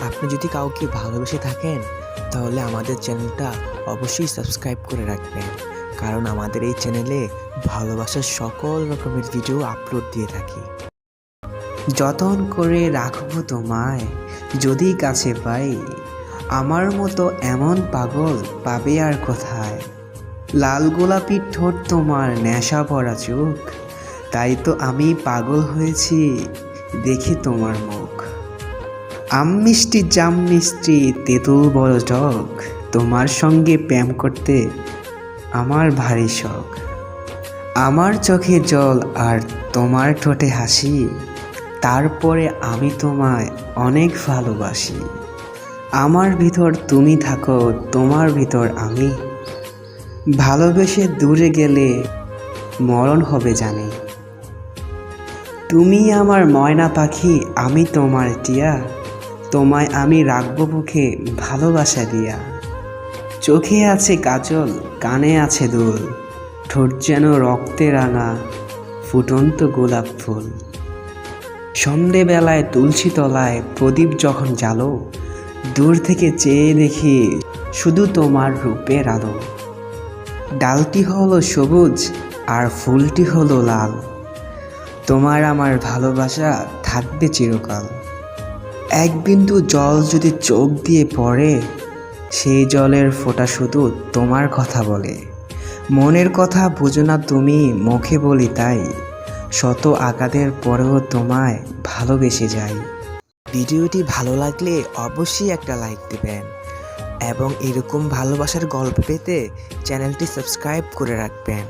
আপনি যদি কাউকে ভালোবেসে থাকেন তাহলে আমাদের চ্যানেলটা অবশ্যই সাবস্ক্রাইব করে রাখবেন, কারণ আমাদের এই চ্যানেলে ভালোবাসার সকল রকমের ভিডিও আপলোড দিয়ে থাকি। যতন করে রাখবো তোমায় যদি কাছে পাই, আমার মতো এমন পাগল পাবে আর কোথায়। লাল গোলাপি ঠোঁট তোমার নেশা ভরা চোখ, তাই তো আমি পাগল হয়েছি দেখে তোমার মুখ। আম মিষ্টি জাম মিষ্টি তেঁতুল বড় টক, তোমার সঙ্গে প্রেম করতে আমার ভারী শখ। আমার চোখে জল আর তোমার ঠোঁটে হাসি, তারপরে আমি তোমায় অনেক ভালোবাসি। আমার ভিতর তুমি থাকো, তোমার ভিতর আমি, ভালোবেসে দূরে গেলে মরণ হবে জানি। তুমি আমার ময়না পাখি, আমি তোমার টিয়া, তোমায় আমি রাখবো বুকে ভালোবাসা দিয়া। চোখে আছে কাজল, কানে আছে দুল, ঠোঁট যেন রক্তে রাঙা ফুটন্ত গোলাপ ফুল। সন্ধেবেলায় তুলসী তলায় প্রদীপ যখন জ্বালো, দূর থেকে চেয়ে দেখি শুধু তোমার রূপের আলো। ডালটি হলো সবুজ আর ফুলটি হলো লাল, তোমার আমার ভালোবাসা থাকবে চিরকাল। এক বিন্দু জল যদি চোখ দিয়ে পড়ে, সেই জলের ফোঁটা শুধু তোমার কথা বলে। মনের কথা বুঝো না তুমি, মুখে বলি তাই, শত আঘাতের পরেও তোমায় ভালোবেসে যাই। ভিডিওটি ভালো লাগলে অবশ্যই একটা লাইক দিবেন এবং এরকম ভালোবাসার গল্প পেতে চ্যানেলটি সাবস্ক্রাইব করে রাখবেন।